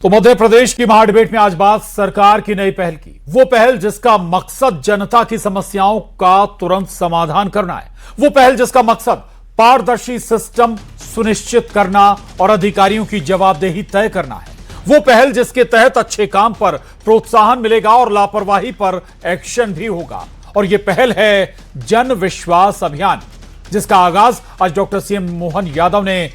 तो मध्य प्रदेश की महाडिबेट में आज बात सरकार की नई पहल की। वो पहल जिसका मकसद जनता की समस्याओं का तुरंत समाधान करना है। वो पहल जिसका मकसद पारदर्शी सिस्टम सुनिश्चित करना और अधिकारियों की जवाबदेही तय करना है। वो पहल जिसके तहत अच्छे काम पर प्रोत्साहन मिलेगा और लापरवाही पर एक्शन भी होगा। और यह पहल है जन विश्वास अभियान, जिसका आगाज आज डॉक्टर सीएम मोहन यादव ने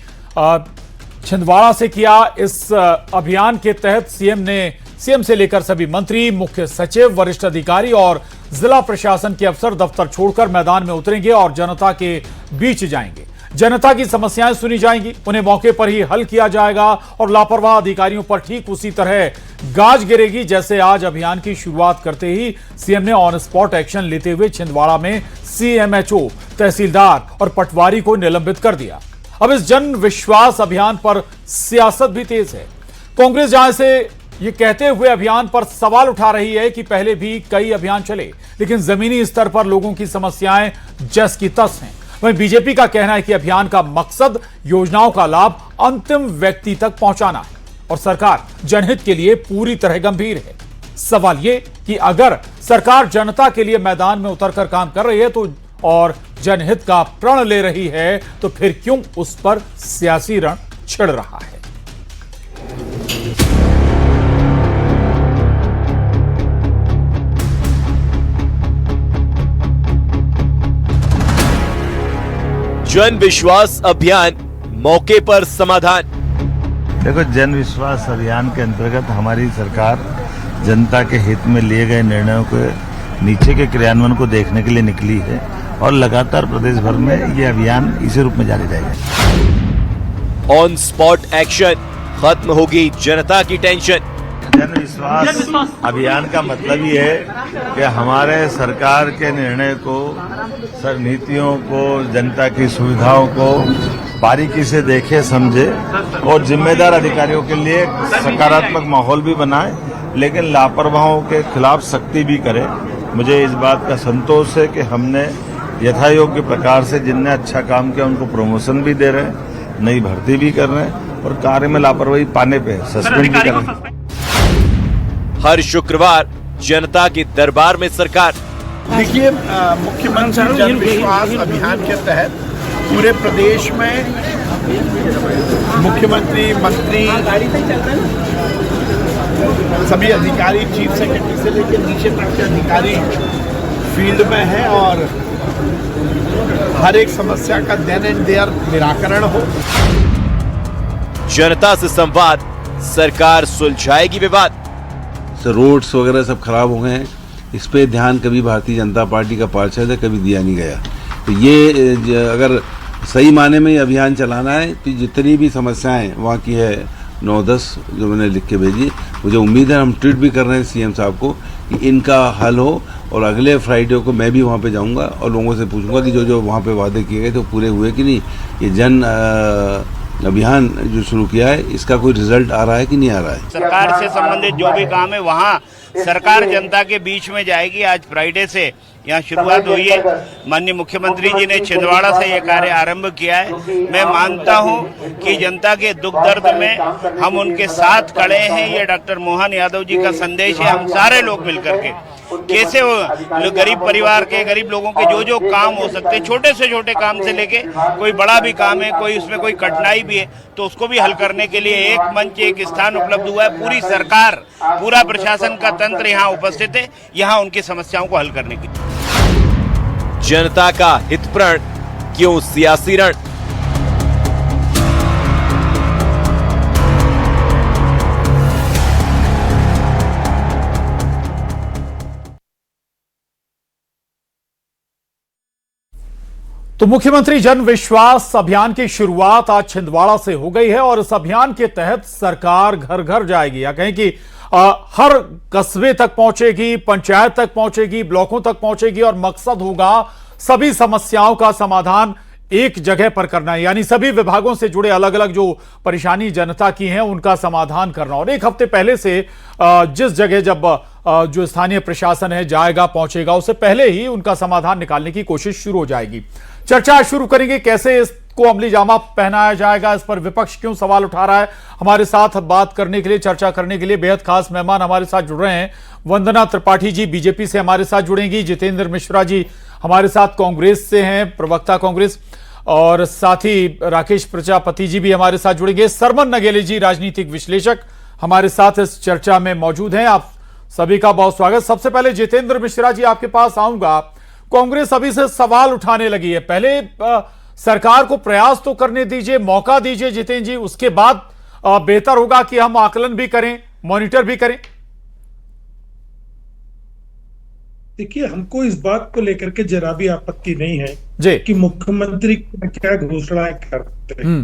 छिंदवाड़ा से किया। इस अभियान के तहत सीएम से लेकर सभी मंत्री, मुख्य सचिव, वरिष्ठ अधिकारी और जिला प्रशासन के अफसर दफ्तर छोड़कर मैदान में उतरेंगे और जनता के बीच जाएंगे। जनता की समस्याएं सुनी जाएंगी, उन्हें मौके पर ही हल किया जाएगा और लापरवाह अधिकारियों पर ठीक उसी तरह गाज गिरेगी जैसे आज अभियान की शुरुआत करते ही सीएम ने ऑन स्पॉट एक्शन लेते हुए छिंदवाड़ा में सीएमएचओ, तहसीलदार और पटवारी को निलंबित कर दिया। अब इस जन विश्वास अभियान पर सियासत भी तेज है। कांग्रेस जहां से ये कहते हुए अभियान पर सवाल उठा रही है कि पहले भी कई अभियान चले, लेकिन जमीनी स्तर पर लोगों की समस्याएं जस की तस हैं। वहीं बीजेपी का कहना है कि अभियान का मकसद योजनाओं का लाभ अंतिम व्यक्ति तक पहुंचाना है और सरकार जनहित के लिए पूरी तरह गंभीर है। सवाल यह कि अगर सरकार जनता के लिए मैदान में उतरकर काम कर रही है तो और जनहित का प्रण ले रही है, तो फिर क्यों उस पर सियासी रण छिड़ रहा है? जन विश्वास अभियान, मौके पर समाधान। देखो, जन विश्वास अभियान के अंतर्गत हमारी सरकार जनता के हित में लिए गए निर्णयों के नीचे के क्रियान्वयन को देखने के लिए निकली है और लगातार प्रदेश भर में ये अभियान इसी रूप में जारी रहेगा। ऑन स्पॉट एक्शन, खत्म होगी जनता की टेंशन। जन विश्वास अभियान का मतलब ये है कि हमारे सरकार के निर्णय को, नीतियों को, जनता की सुविधाओं को बारीकी से देखे, समझे और जिम्मेदार अधिकारियों के लिए सकारात्मक माहौल भी बनाए, लेकिन लापरवाहों के खिलाफ सख्ती भी करे। मुझे इस बात का संतोष है कि हमने यथायोग्य प्रकार से जिनने अच्छा काम किया उनको प्रमोशन भी दे रहे हैं, नई भर्ती भी कर रहे हैं और कार्य में लापरवाही पाने पे सस्पेंड भी कर रहे हैं। हर शुक्रवार जनता के दरबार में सरकार। देखिए, मुख्यमंत्री जन विश्वास अभियान के तहत पूरे प्रदेश में मुख्यमंत्री, मंत्री, सभी अधिकारी, चीफ सेक्रेटरी से लेकर नीचे तक के अधिकारी फील्ड में हैं और हर एक समस्या का देन एंड देयर निराकरण हो। जनता से संवाद, सरकार सुलझाएगी विवाद। रोड्स वगैरह सब खराब हो गए हैं, इस पे ध्यान कभी भारतीय जनता पार्टी का पार्षद है कभी दिया नहीं गया। तो ये अगर सही माने में ये अभियान चलाना है तो जितनी भी समस्याएं वहाँ की है 9-10 जो मैंने लिख के भेजी, मुझे उम्मीद है, हम ट्वीट भी कर रहे हैं सीएम साहब को कि इनका हल हो। और अगले फ्राइडे को मैं भी वहाँ पे जाऊँगा और लोगों से पूछूंगा कि जो वहाँ पे वादे किए गए थे पूरे हुए कि नहीं। ये जन अभियान जो शुरू किया है, इसका कोई रिजल्ट आ रहा है कि नहीं आ रहा है? सरकार से संबंधित जो भी काम है वहाँ सरकार जनता के बीच में जाएगी। आज फ्राइडे से यहाँ शुरुआत हुई है। माननीय मुख्यमंत्री जी ने छिंदवाड़ा से ये कार्य आरंभ किया है। मैं मानता हूँ कि जनता के दुख दर्द में हम उनके साथ खड़े हैं। ये डॉक्टर मोहन यादव जी का संदेश है। हम सारे लोग मिलकर के कैसे वो गरीब परिवार के, गरीब लोगों के जो जो काम हो सकते हैं, छोटे से छोटे काम से लेके कोई बड़ा भी काम है, कोई उसमें कोई कठिनाई भी है तो उसको भी हल करने के लिए एक मंच, एक स्थान उपलब्ध हुआ है। पूरी सरकार, पूरा प्रशासन का तंत्र यहाँ उपस्थित है, यहाँ उनकी समस्याओं को हल करने के लिए। जनता का हित प्रण, क्यों सियासी रण? तो मुख्यमंत्री जन विश्वास अभियान की शुरुआत आज छिंदवाड़ा से हो गई है और इस अभियान के तहत सरकार घर घर जाएगी, या कहें कि हर कस्बे तक पहुंचेगी, पंचायत तक पहुंचेगी, ब्लॉकों तक पहुंचेगी और मकसद होगा सभी समस्याओं का समाधान एक जगह पर करना है। यानी सभी विभागों से जुड़े अलग अलग जो परेशानी जनता की हैं उनका समाधान करना। और एक हफ्ते पहले से जिस जगह जब जो स्थानीय प्रशासन है जाएगा, पहुंचेगा, उससे पहले ही उनका समाधान निकालने की कोशिश शुरू हो जाएगी। चर्चा शुरू करेंगे कैसे इस को अमली जामा पहनाया जाएगा, इस पर विपक्ष क्यों सवाल उठा रहा है। हमारे साथ बात करने के लिए, चर्चा करने के लिए बेहद खास मेहमान हमारे साथ जुड़ रहे हैं। वंदना त्रिपाठी जी बीजेपी से हमारे साथ जुड़ेंगी, जितेंद्र मिश्रा जी हमारे साथ कांग्रेस से हैं, प्रवक्ता कांग्रेस, और साथ ही राकेश प्रजापति जी भी हमारे साथ जुड़ेंगे। सरमन नगेले जी राजनीतिक विश्लेषक हमारे साथ इस चर्चा में मौजूद हैं। आप सभी का बहुत स्वागत। सबसे पहले जितेंद्र मिश्रा जी आपके पास आऊंगा। कांग्रेस अभी से सवाल उठाने लगी है, पहले सरकार को प्रयास तो करने दीजिए, मौका दीजिए जितेंद्र जी, उसके बाद बेहतर होगा कि हम आकलन भी करें, मॉनिटर भी करें। देखिए, हमको इस बात को लेकर के जरा भी आपत्ति नहीं है कि मुख्यमंत्री क्या घोषणाएं करते हैं।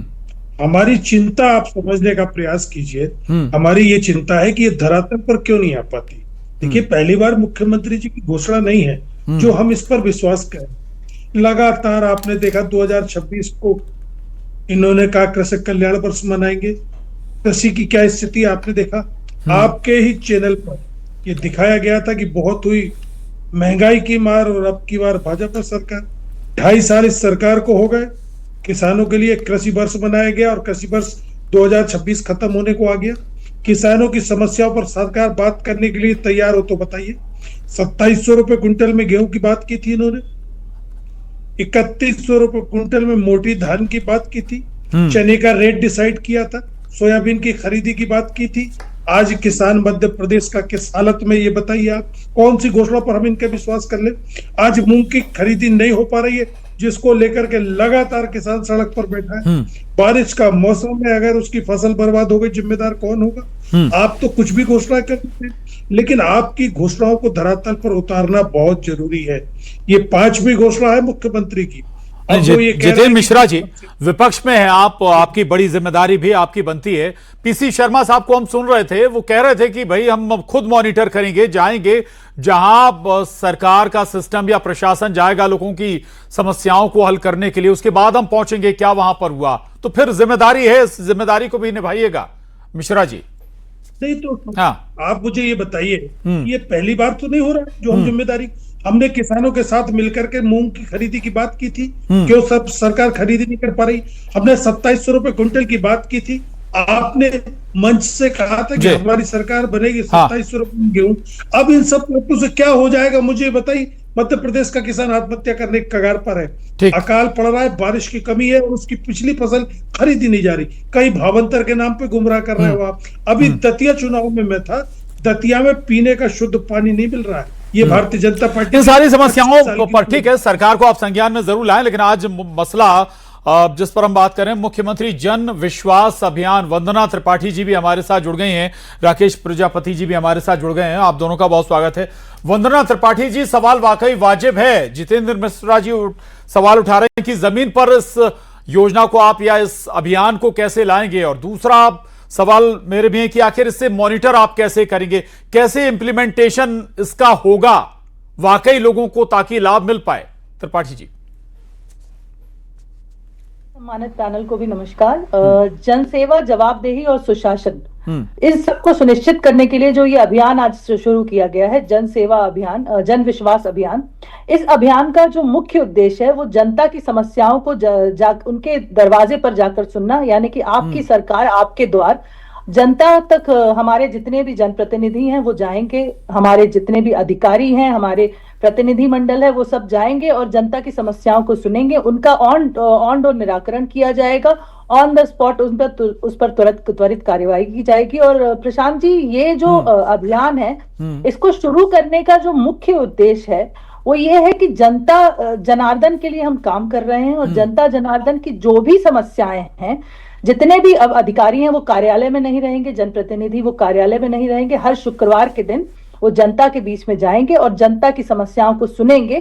हमारी चिंता आप समझने का प्रयास कीजिए। हमारी ये चिंता है कि ये धरातल पर क्यों नहीं आ पाती। देखिए, पहली बार मुख्यमंत्री जी की घोषणा नहीं है जो हम इस पर विश्वास करें। लगातार आपने देखा 2026 को इन्होंने कहा कृषक कल्याण वर्ष मनाएंगे। कृषि की क्या स्थिति आपने देखा, आपके ही चैनल पर ये दिखाया गया था कि बहुत हुई महंगाई की मार और अब की बार भाजपा सरकार। 2.5 साल इस सरकार को हो गए, किसानों के लिए कृषि वर्ष मनाया गया और कृषि वर्ष 2026 खत्म होने को आ गया। किसानों की समस्याओं पर सरकार बात करने के लिए तैयार हो तो बताइए। 2700 रुपए क्विंटल में गेहूं की बात की थी इन्होंने, 3100 रुपए क्विंटल में मोटी धान की बात की थी, चने का रेट डिसाइड किया था, सोयाबीन की खरीदी की बात की थी। आज किसान मध्य प्रदेश का किस हालत में, ये बताइए आप, कौन सी घोषणा पर हम इनका विश्वास कर ले। आज मूंग की खरीदी नहीं हो पा रही है, जिसको लेकर के लगातार किसान सड़क पर बैठा है। बारिश का मौसम है, अगर उसकी फसल बर्बाद हो गई जिम्मेदार कौन होगा। आप तो कुछ भी घोषणा करते हैं, लेकिन आपकी घोषणाओं को धरातल पर उतारना बहुत जरूरी है। ये 5वीं घोषणा है मुख्यमंत्री की। जितेंद्र मिश्रा जी विपक्ष में है आप, आपकी बड़ी जिम्मेदारी भी आपकी बनती है। पीसी शर्मा साहब को हम सुन रहे थे, वो कह रहे थे कि भाई हम खुद मॉनिटर करेंगे, जाएंगे जहां सरकार का सिस्टम या प्रशासन जाएगा लोगों की समस्याओं को हल करने के लिए, उसके बाद हम पहुंचेंगे क्या वहां पर हुआ। तो फिर जिम्मेदारी है, इस जिम्मेदारी को भी निभाइएगा मिश्रा जी। नहीं तो हाँ, आप मुझे ये बताइए, ये पहली बार तो नहीं हो रहा जो हम जिम्मेदारी, हमने किसानों के साथ मिलकर के मूंग की खरीदी की बात की थी, क्यों सब सरकार खरीदी नहीं कर पा रही। हमने 2700 रुपए क्विंटल की बात की थी, आपने मंच से कहा था कि हमारी सरकार बनेगी 2700 रुपए गेहूं। अब इन सब लोगों से क्या हो जाएगा मुझे बताइए। मध्य प्रदेश का किसान आत्महत्या करने के कगार पर है, अकाल पड़ रहा है, बारिश की कमी है और उसकी पिछली फसल खरीदी नहीं जा रही, कई भावांतर के नाम पे गुमराह कर रहे हो आप। अभी दतिया चुनाव में मैं था, दतिया में पीने का शुद्ध पानी नहीं मिल रहा है। ये भारतीय जनता पार्टी इन सारी समस्याओं पर ठीक है, सरकार को आप संज्ञान में जरूर लाएं, लेकिन आज मसला जिस पर हम बात करें, मुख्यमंत्री जन विश्वास अभियान। वंदना त्रिपाठी जी भी हमारे साथ जुड़ गई हैं, राकेश प्रजापति जी भी हमारे साथ जुड़ गए हैं। आप दोनों का बहुत स्वागत है। वंदना त्रिपाठी जी, सवाल वाकई वाजिब है। जितेंद्र मिश्रा जी सवाल उठा रहे हैं कि जमीन पर इस योजना को आप या इस अभियान को कैसे लाएंगे, और दूसरा सवाल मेरे भी है कि आखिर इससे मॉनिटर आप कैसे करेंगे, कैसे इंप्लीमेंटेशन इसका होगा वाकई लोगों को, ताकि लाभ मिल पाए। त्रिपाठी जी। सम्मानित पैनल को भी नमस्कार। जनसेवा, जवाबदेही और सुशासन, इस सबको सुनिश्चित करने के लिए जो ये अभियान आज शुरू किया गया है, जन सेवा अभियान, जन विश्वास अभियान, इस अभियान का जो मुख्य उद्देश्य है वो जनता की समस्याओं को उनके दरवाजे पर जाकर सुनना, यानी कि आपकी सरकार आपके द्वार, जनता तक हमारे जितने भी जनप्रतिनिधि हैं वो जाएंगे, हमारे जितने भी अधिकारी हैं, हमारे प्रतिनिधि मंडल है, वो सब जाएंगे और जनता की समस्याओं को सुनेंगे, उनका ऑन डोर निराकरण किया जाएगा, ऑन द स्पॉट उस पर त्वरित कार्यवाही की जाएगी। और प्रशांत जी, ये जो अभियान है, इसको शुरू करने का जो मुख्य उद्देश्य है वो ये है कि जनता जनार्दन के लिए हम काम कर रहे हैं, और जनता जनार्दन की जो भी समस्याएं हैं, जितने भी अब अधिकारी हैं वो कार्यालय में नहीं रहेंगे, जनप्रतिनिधि वो कार्यालय में नहीं रहेंगे, हर शुक्रवार के दिन वो जनता के बीच में जाएंगे और जनता की समस्याओं को सुनेंगे,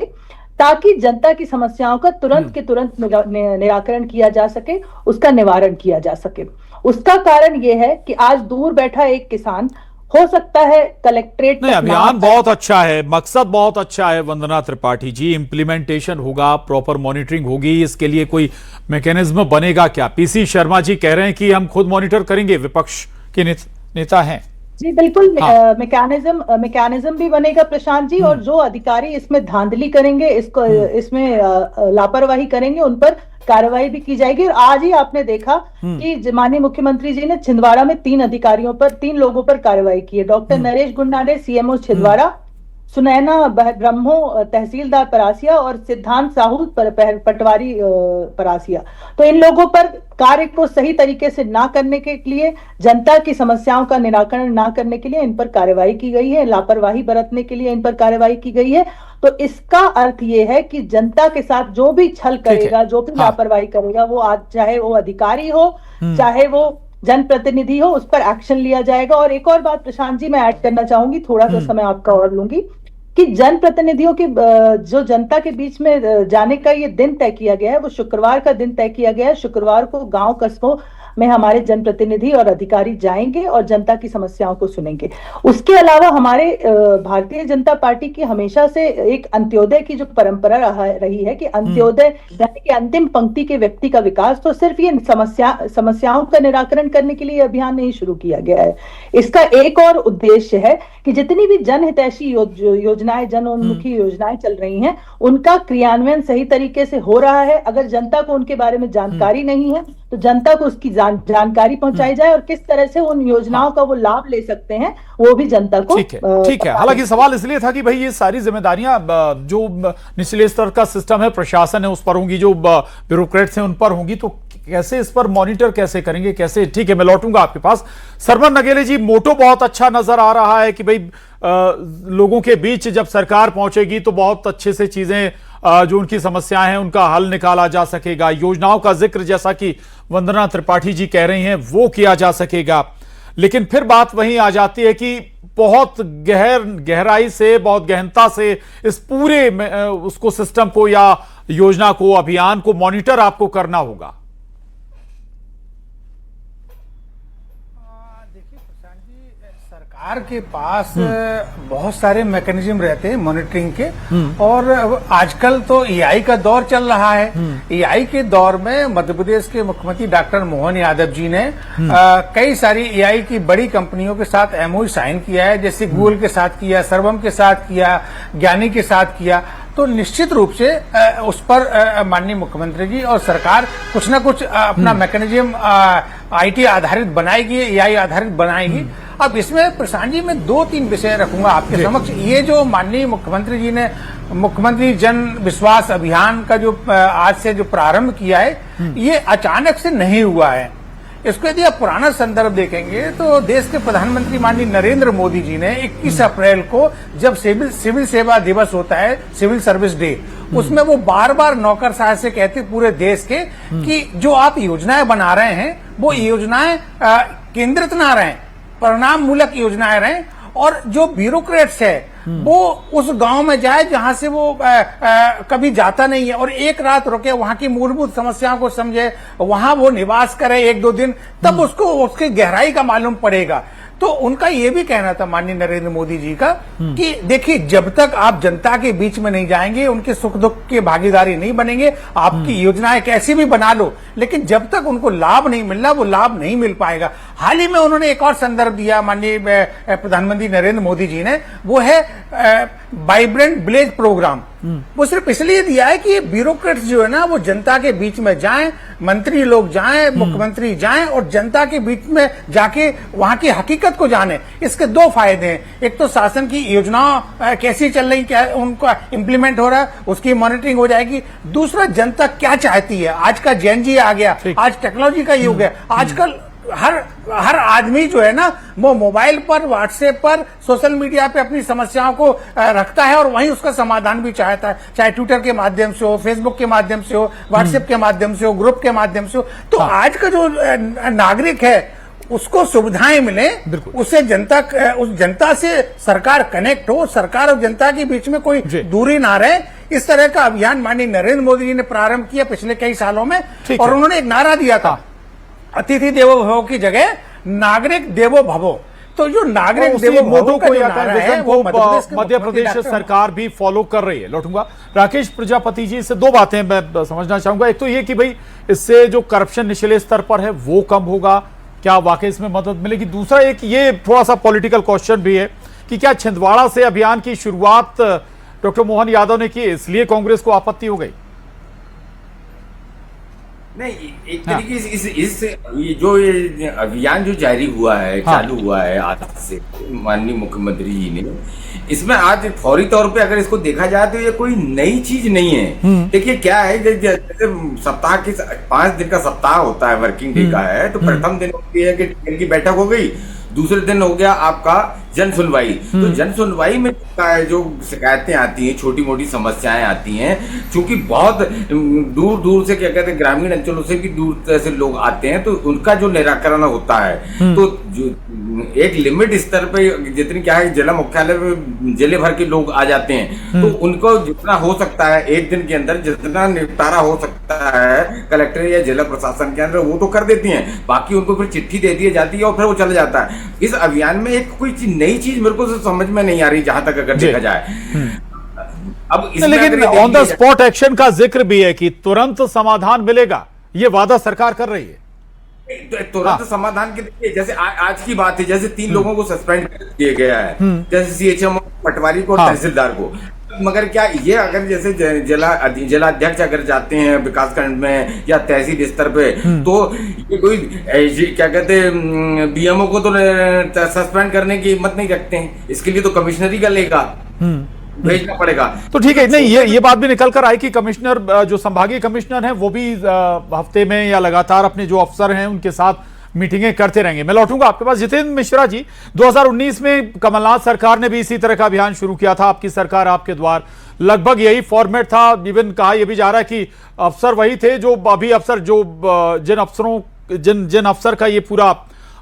ताकि जनता की समस्याओं का तुरंत के तुरंत निराकरण किया जा सके, उसका निवारण किया जा सके। उसका कारण ये है कि आज दूर बैठा एक किसान हो सकता है कलेक्ट्रेट नहीं, अभियान बहुत अच्छा है, मकसद बहुत अच्छा है वंदना त्रिपाठी जी, इंप्लीमेंटेशन होगा, प्रॉपर मॉनिटरिंग होगी, इसके लिए कोई मैकेनिज्म बनेगा क्या? पीसी शर्मा जी कह रहे हैं कि हम खुद मॉनिटर करेंगे, विपक्ष के नेता हैं। जी बिल्कुल। मैकेनिज्म भी बनेगा प्रशांत जी, और जो अधिकारी इसमें धांधली करेंगे, इसमें लापरवाही करेंगे, उन पर कार्रवाई भी की जाएगी। और आज ही आपने देखा कि माननीय मुख्यमंत्री जी ने छिंदवाड़ा में 3 लोगों पर कार्रवाई की है। डॉक्टर नरेश गुंडाने, सीएमओ छिंदवाड़ा, सुनैना ब्रह्मो तहसीलदार परासिया, और सिद्धांत साहू पटवारी परासिया। तो इन लोगों पर कार्य को सही तरीके से ना करने के लिए, जनता की समस्याओं का निराकरण ना करने के लिए इन पर कार्रवाई की गई है, लापरवाही बरतने के लिए इन पर कार्रवाई की गई है। तो इसका अर्थ ये है कि जनता के साथ जो भी छल करेगा, जो भी लापरवाही करेगा, वो आज चाहे वो अधिकारी हो, चाहे वो जनप्रतिनिधि हो, उस पर एक्शन लिया जाएगा। और एक और बात प्रशांत जी मैं ऐड करना चाहूंगी, थोड़ा सा समय आपका और लूंगी, कि जनप्रतिनिधियों की जो जनता के बीच में जाने का ये दिन तय किया गया है, वो शुक्रवार का दिन तय किया गया है। शुक्रवार को गांव कस्बों में हमारे जनप्रतिनिधि और अधिकारी जाएंगे और जनता की समस्याओं को सुनेंगे। उसके अलावा हमारे भारतीय जनता पार्टी की हमेशा से एक अंत्योदय की जो परंपरा रही है कि अंत्योदय यानी कि अंतिम पंक्ति के व्यक्ति का विकास, तो सिर्फ ये समस्याओं का निराकरण करने के लिए अभियान नहीं शुरू किया गया है। इसका एक और उद्देश्य है कि जितनी भी जनहितैषी योजनाएं, जनोन्मुखी योजनाएं चल रही हैं, उनका क्रियान्वयन सही तरीके से हो रहा है। अगर जनता को उनके बारे में जानकारी नहीं है तो जनता को उसकी जानकारी पहुंचाई जाए, और किस तरह से उन योजनाओं का वो लाभ ले सकते हैं वो भी जनता को। ठीक है। हालांकि सवाल इसलिए था कि भाई ये सारी जिम्मेदारियां जो निचले स्तर का सिस्टम है, प्रशासन है, उस पर होंगी, जो ब्यूरोक्रेट्स हैं उन पर होंगी, तो कैसे इस पर मॉनिटर कैसे करेंगे, कैसे? ठीक है, मैं लौटूंगा आपके पास। सरमन नगेले जी, मोटो बहुत अच्छा नजर आ रहा है कि भाई लोगों के बीच जब सरकार पहुंचेगी तो बहुत अच्छे से चीजें, जो उनकी समस्याएं हैं उनका हल निकाला जा सकेगा। योजनाओं का जिक्र, जैसा कि वंदना त्रिपाठी जी कह रही हैं, वो किया जा सकेगा। लेकिन फिर बात वहीं आ जाती है कि बहुत गहराई से, बहुत गहनता से इस पूरे उसको सिस्टम को या योजना को, अभियान को मॉनिटर आपको करना होगा। सरकार के पास बहुत सारे मैकेनिज्म रहते हैं मॉनिटरिंग के, और आजकल तो एआई का दौर चल रहा है। एआई के दौर में मध्य प्रदेश के मुख्यमंत्री डॉक्टर मोहन यादव जी ने कई सारी एआई की बड़ी कंपनियों के साथ एमओयू साइन किया है, जैसे गूगल के साथ किया, सर्वम के साथ किया, ज्ञानी के साथ किया। तो निश्चित रूप से उस पर माननीय मुख्यमंत्री जी और सरकार कुछ ना कुछ अपना मैकेनिज्म आईटी आधारित बनाएगी, एआई आधारित बनाएगी। अब इसमें प्रशांत जी मैं 2-3 विषय रखूंगा आपके समक्ष। ये जो माननीय मुख्यमंत्री जी ने मुख्यमंत्री जन विश्वास अभियान का जो आज से जो प्रारंभ किया है, ये अचानक से नहीं हुआ है। इसको यदि आप पुराना संदर्भ देखेंगे तो देश के प्रधानमंत्री माननीय नरेंद्र मोदी जी ने 21 अप्रैल को, जब सिविल सेवा दिवस होता है, सिविल सर्विस डे, उसमें वो बार बार नौकरशाह से कहते पूरे देश के कि जो आप योजनाएं बना रहे हैं वो योजनाएं केंद्रित ना रहें, परिणाम मूलक योजनाएं रहें, और जो ब्यूरोक्रेट्स है वो उस गांव में जाए जहां से वो कभी जाता नहीं है, और एक रात रुके, वहां की मूलभूत समस्याओं को समझे, वहां वो निवास करे 1-2 दिन, तब उसको उसकी गहराई का मालूम पड़ेगा। तो उनका ये भी कहना था माननीय नरेंद्र मोदी जी का कि देखिए, जब तक आप जनता के बीच में नहीं जाएंगे, उनके सुख दुख की भागीदारी नहीं बनेंगे, आपकी योजनाएं कैसी भी बना लो, लेकिन जब तक उनको लाभ नहीं मिल रहा, वो लाभ नहीं मिल पाएगा। हाल ही में उन्होंने एक और संदर्भ दिया माननीय प्रधानमंत्री नरेंद्र मोदी जी ने, वो है वाइब्रेंट विलेज प्रोग्राम। वो सिर्फ इसलिए दिया है कि ब्यूरोक्रेट्स जो है ना, वो जनता के बीच में जाएं, मंत्री लोग जाएं, मुख्यमंत्री जाएं, और जनता के बीच में जाके वहां की हकीकत को जाने। इसके 2 फायदे हैं। एक तो शासन की योजनाएं कैसी चल रही, क्या उनका इंप्लीमेंट हो रहा है, उसकी मॉनिटरिंग हो जाएगी। दूसरा, जनता क्या चाहती है। आज का जेन जी आ गया, आज टेक्नोलॉजी का युग है। आजकल हर आदमी जो है ना, वो मोबाइल पर, व्हाट्सएप पर, सोशल मीडिया पे अपनी समस्याओं को रखता है, और वहीं उसका समाधान भी चाहता है, चाहे ट्विटर के माध्यम से हो, फेसबुक के माध्यम से हो, व्हाट्सएप के माध्यम से हो, ग्रुप के माध्यम से हो। तो आज का जो नागरिक है उसको सुविधाएं मिले, उससे उस जनता से सरकार कनेक्ट हो, सरकार और जनता के बीच में कोई दूरी ना रहे। इस तरह का अभियान माननीय नरेंद्र मोदी जी ने प्रारंभ किया पिछले कई सालों में, और उन्होंने एक नारा दिया था, अतिथि देवो भव की जगह नागरिक देवो भवो। तो जो नागरिक देवो भव का जो नारा है, वो मध्य प्रदेश सरकार भी फॉलो कर रही है। लौटूंगा राकेश प्रजापति जी से 2 बातें मैं समझना चाहूंगा। एक तो ये कि भाई इससे जो करप्शन निचले स्तर पर है वो कम होगा, क्या वाकई इसमें मदद मिलेगी? दूसरा एक ये थोड़ा सा पॉलिटिकल क्वेश्चन भी है कि क्या छिंदवाड़ा से अभियान की शुरुआत डॉक्टर मोहन यादव ने की, इसलिए कांग्रेस को आपत्ति हो गई? नहीं, एक तरीके से ये जो अभियान जो जारी हुआ है, चालू हुआ है आज से माननीय मुख्यमंत्री जी ने, इसमें आज फौरी तौर पे अगर इसको देखा जाए तो ये कोई नई चीज नहीं है। देखिए क्या है, जैसे सप्ताह के 5 दिन का सप्ताह होता है, वर्किंग डे का है, तो प्रथम दिन होती है कि की बैठक हो गई, दूसरे दिन हो गया आपका जन सुनवाई। तो जन सुनवाई में जो शिकायतें आती हैं, छोटी मोटी समस्याएं आती हैं, क्योंकि बहुत दूर दूर से क्या कहते हैं ग्रामीण अंचलों से भी दूर से लोग आते हैं, तो उनका जो निराकरण होता है, तो जो एक लिमिट स्तर पे जितनी क्या है जिला मुख्यालय में जिले भर के लोग आ जाते हैं, तो उनको जितना हो सकता है एक दिन के अंदर जितना निपटारा हो सकता है कलेक्टर या जिला प्रशासन के अंदर वो तो कर देती हैं, बाकी उनको फिर चिट्ठी दे दी जाती है और फिर वो चला जाता है। इस अभियान में एक कोई नई चीज मेरे को समझ में नहीं आ रही जहां तक अगर देखा जाए। अब लेकिन ऑन द स्पॉट एक्शन का जिक्र भी है कि तुरंत समाधान मिलेगा, ये वादा सरकार कर रही है। तुरंत समाधान के लिए जैसे आज की बात है, जैसे 3 लोगों को सस्पेंड किया गया है, जैसे सीएचएम पटवारी को और तहसीलदार को। मगर क्या ये अगर जैसे जिला अध्यक्ष अगर जाते हैं विकासखंड में या तहसील स्तर पे, तो ये कोई क्या कहते हैं बीएमओ को तो सस्पेंड करने की हिम्मत नहीं रखते हैं, इसके लिए तो कमिश्नर ही का लेगा, भेजना पड़ेगा। तो ठीक है, नहीं ये बात भी निकल कर आई कि कमिश्नर जो संभागीय कमिश्नर हैं वो भी हफ्ते में या लगातार अपने जो अफसर हैं उनके साथ मीटिंगें करते रहेंगे। मैं लौटूंगा आपके पास। जितेंद्र मिश्रा जी, 2019 में कमलनाथ सरकार ने भी इसी तरह का अभियान शुरू किया था, आपकी सरकार आपके द्वार, लगभग यही फॉर्मेट था। इवन कहा यह भी जा रहा है कि अफसर वही थे जो अभी अफसर जो जिन अफसर का ये पूरा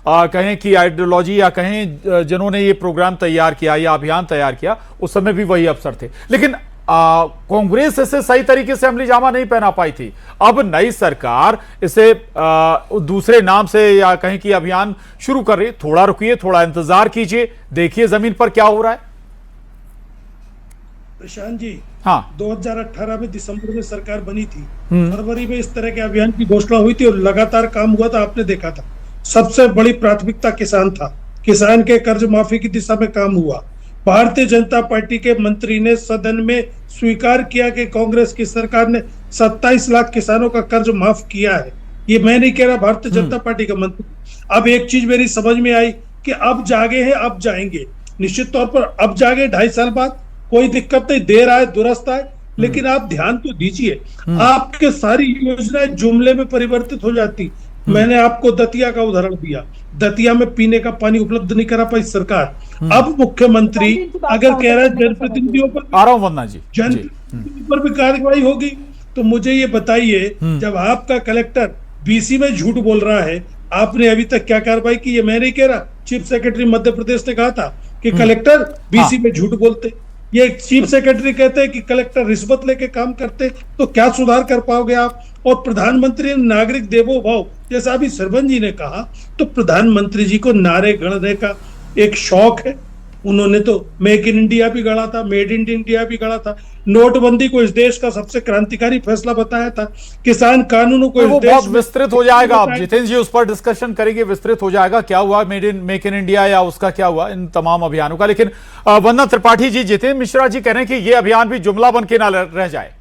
कहें कि आइडियोलॉजी या कहें जिन्होंने ये प्रोग्राम तैयार किया या अभियान तैयार किया, उस समय भी वही अफसर थे। लेकिन कांग्रेस इसे सही तरीके से अमली जामा नहीं पहना पाई थी। अब नई सरकार इसे दूसरे नाम से या कहें कि अभियान शुरू कर रही। थोड़ा रुकिए, थोड़ा इंतजार कीजिए, देखिए जमीन पर क्या हो रहा है। प्रशांत जी, हाँ, 2018 में दिसंबर में सरकार बनी थी, फरवरी में इस तरह के अभियान की घोषणा हुई थी और लगातार काम हुआ था, आपने देखा था। सबसे बड़ी प्राथमिकता किसान था, किसान के कर्ज माफी की दिशा में काम हुआ। भारतीय जनता पार्टी के मंत्री ने सदन में स्वीकार किया कि कांग्रेस की सरकार ने 27 लाख किसानों का कर्ज माफ किया है। ये मैं नहीं कह रहा, भारतीय जनता पार्टी का मंत्री। अब एक चीज मेरी समझ में आई कि अब जागे हैं, अब जाएंगे। निश्चित तौर पर अब जागे, 2.5 साल बाद कोई दिक्कत नहीं, देर आए दुरुस्त आए, लेकिन आप ध्यान तो दीजिए, आपके सारी योजनाएं जुमले में परिवर्तित हो जाती। मैंने आपको दतिया का उदाहरण दिया, दतिया में पीने का पानी उपलब्ध नहीं करा पाई सरकार। अब मुख्यमंत्री अगर कह रहा है जनप्रतिनिधियों पर पर भी कार्रवाई होगी, तो मुझे ये बताइए, जब आपका कलेक्टर बीसी में झूठ बोल रहा है, आपने अभी तक क्या कार्रवाई की? ये मैं नहीं कह रहा, चीफ सेक्रेटरी मध्य प्रदेश ने कहा था कि कलेक्टर बीसी में झूठ बोलते। ये चीफ सेक्रेटरी कहते हैं कि कलेक्टर रिश्वत लेके काम करते, तो क्या सुधार कर पाओगे आप? और प्रधानमंत्री ने नागरिक देवो भव, जैसा अभी सरवन जी ने कहा, तो प्रधानमंत्री जी को नारे गढ़ने का एक शौक है। उन्होंने तो मेक इन इंडिया भी गढ़ा था, मेड इन इंडिया भी गढ़ा था, नोटबंदी को इस देश का सबसे क्रांतिकारी फैसला बताया था, किसान कानूनों को वो बहुत विस्तृत हो जाएगा। आप जितेंद्र जी उस पर डिस्कशन करेंगे, विस्तृत हो जाएगा क्या हुआ मेक इन इंडिया या उसका क्या हुआ इन तमाम अभियानों का। लेकिन वंदना त्रिपाठी जी, जितेंद्र मिश्रा जी कह रहे हैं कि ये अभियान भी जुमला बन के ना रह जाए।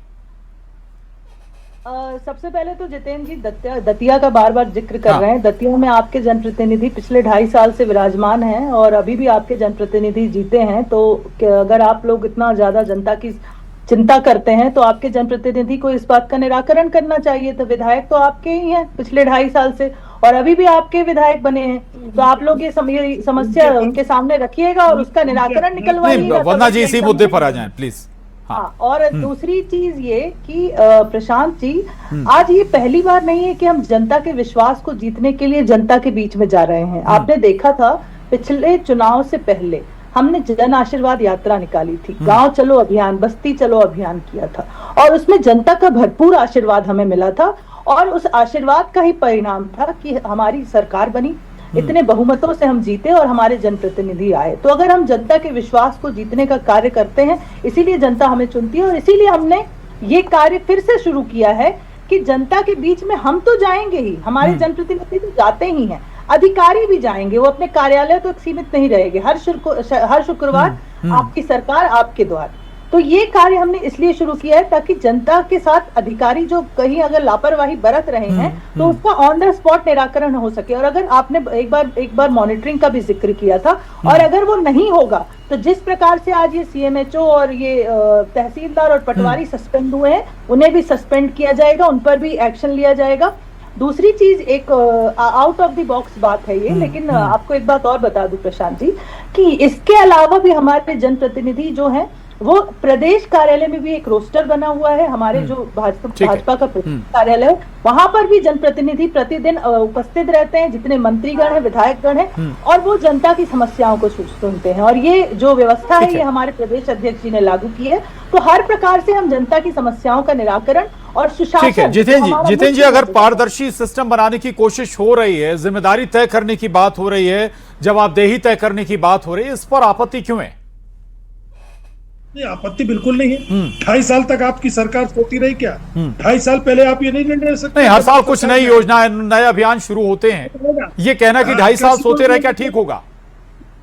सबसे पहले तो जितेंद्र जी दतिया का बार बार जिक्र कर रहे हैं। दतिया में आपके जनप्रतिनिधि पिछले 2.5 साल से विराजमान हैं और अभी भी आपके जनप्रतिनिधि जीते हैं। तो अगर आप लोग इतना ज्यादा जनता की चिंता करते हैं तो आपके जनप्रतिनिधि को इस बात का निराकरण करना चाहिए। तो विधायक तो आपके ही हैं पिछले 2.5 साल से, और अभी भी आपके विधायक बने हैं। तो आप लोग ये समस्या उनके सामने रखिएगा और उसका निराकरण निकलवाइएगा। वंदना जी इसी मुद्दे पर आ जाएं प्लीज। हाँ, और दूसरी चीज ये कि प्रशांत जी, आज ये पहली बार नहीं है कि हम जनता के विश्वास को जीतने के लिए जनता के बीच में जा रहे हैं। आपने देखा था पिछले चुनाव से पहले हमने जन आशीर्वाद यात्रा निकाली थी, गांव चलो अभियान, बस्ती चलो अभियान किया था, और उसमें जनता का भरपूर आशीर्वाद हमें मिला था। और उस आशीर्वाद का ही परिणाम था कि हमारी सरकार बनी, इतने बहुमतों से हम जीते और हमारे जनप्रतिनिधि आए। तो अगर हम जनता के विश्वास को जीतने का कार्य करते हैं, इसीलिए जनता हमें चुनती है और इसीलिए हमने ये कार्य फिर से शुरू किया है कि जनता के बीच में हम तो जाएंगे ही, हमारे जनप्रतिनिधि तो जाते ही हैं। अधिकारी भी जाएंगे, वो अपने कार्यालय तो सीमित नहीं रहेंगे। हर शुक्रवार आपकी सरकार आपके द्वार। तो ये कार्य हमने इसलिए शुरू किया है ताकि जनता के साथ अधिकारी जो कहीं अगर लापरवाही बरत रहे हैं तो उसका ऑन द स्पॉट निराकरण हो सके। और अगर आपने एक बार मॉनिटरिंग का भी जिक्र किया था, और अगर वो नहीं होगा तो जिस प्रकार से आज ये सीएमएचओ और ये तहसीलदार और पटवारी सस्पेंड हुए हैं, उन्हें भी सस्पेंड किया जाएगा, उन पर भी एक्शन लिया जाएगा। दूसरी चीज, एक आउट ऑफ द बॉक्स बात है ये, लेकिन आपको एक बात और बता दूं प्रशांत जी, कि इसके अलावा भी हमारे जनप्रतिनिधि जो हैं वो प्रदेश कार्यालय में भी एक रोस्टर बना हुआ है। हमारे जो भाजपा का प्रदेश कार्यालय है, वहां पर भी जनप्रतिनिधि प्रतिदिन उपस्थित रहते हैं, जितने मंत्रीगण हैं, विधायकगण हैं, और वो जनता की समस्याओं को सुनते हैं। और ये जो व्यवस्था है ये हमारे प्रदेश अध्यक्ष जी ने लागू की है। तो हर प्रकार से हम जनता की समस्याओं का निराकरण और सुशासन। जितेंद्र जी, अगर पारदर्शी सिस्टम बनाने की कोशिश हो रही है, जिम्मेदारी तय करने की बात हो रही है, जवाबदेही तय करने की बात हो रही है, इस पर आपत्ति क्यों है? आपत्ति बिल्कुल नहीं है। 2.5 साल तक आपकी सरकार सोती रही क्या? 2.5 साल पहले आप ये नहीं निर्णय ले सकते? नहीं, हर साल कुछ नई योजना, नए अभियान शुरू होते हैं। ये कहना कि 2.5 साल सोते रहे क्या ठीक होगा?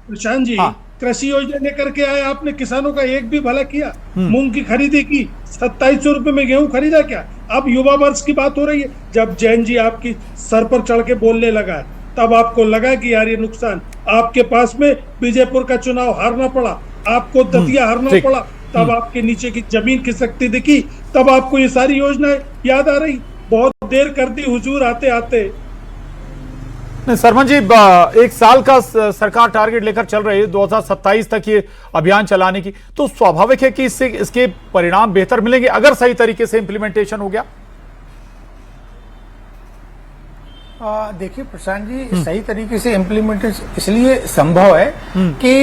प्रशांत जी, कृषि योजना लेकर के आए आपने, किसानों का एक भी भला किया? मूंग की खरीदी की, 2700 रुपए में गेहूं खरीदा क्या? अब युवा वर्ष की बात हो रही है। जब जैन जी आपकी सर पर चढ़ के बोलने लगा है, तब आपको लगा कि यार ये नुकसान, आपके पास में बीजेपुर का चुनाव हारना पड़ा, आपको दतिया हारना पड़ा, तब आपके नीचे की जमीन खिसकती दिखी, तब आपको ये सारी योजनाएं याद आ रही। बहुत देर कर दी हुजूर आते आते। नहीं सरमन जी, 1 साल का सरकार टारगेट लेकर चल रही है, 2027 तक ये अभियान चलाने की, तो स्वाभाविक है कि इसके परिणाम बेहतर मिलेंगे अगर सही तरीके से इंप्लीमेंटेशन हो गया। देखिए प्रशांत जी, सही तरीके से इम्प्लीमेंटेशन इसलिए संभव है कि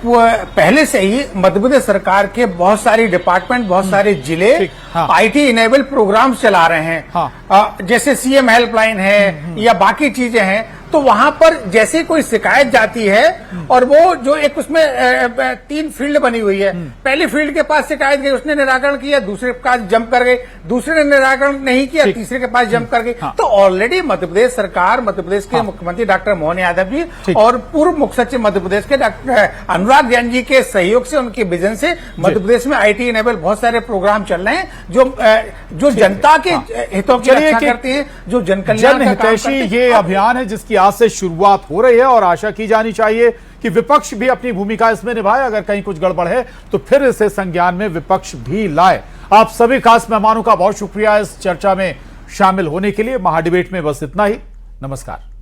पहले से ही मध्य प्रदेश सरकार के बहुत सारे डिपार्टमेंट, बहुत सारे जिले आईटी इनेबल प्रोग्राम्स चला रहे हैं। जैसे सीएम हेल्पलाइन है या बाकी चीजें हैं, तो वहां पर जैसे कोई शिकायत जाती है, और वो जो एक उसमें 3 फील्ड बनी हुई है, पहली फील्ड के पास शिकायत गई, उसने निराकरण किया, दूसरे के पास जंप कर गई, दूसरे ने निराकरण नहीं किया, तीसरे के पास जंप कर गई। तो ऑलरेडी मध्य प्रदेश सरकार, मध्य प्रदेश के मुख्यमंत्री डॉक्टर मोहन यादव जी और पूर्व मुख्य सचिव मध्य प्रदेश के डॉक्टर अनुराग जैन जी के सहयोग से, उनके विजन से मध्य प्रदेश में आईटी इनेबल बहुत सारे प्रोग्राम चल रहे हैं जो जनता के हितों की रक्षा करते हैं, जो जनकल्याण का काम करते हैं। ये अभियान है जिसकी आज से शुरुआत हो रही है, और आशा की जानी चाहिए कि विपक्ष भी अपनी भूमिका इसमें निभाए। अगर कहीं कुछ गड़बड़ है तो फिर इसे संज्ञान में विपक्ष भी लाए। आप सभी खास मेहमानों का बहुत शुक्रिया इस चर्चा में शामिल होने के लिए। महाडिबेट में बस इतना ही। नमस्कार।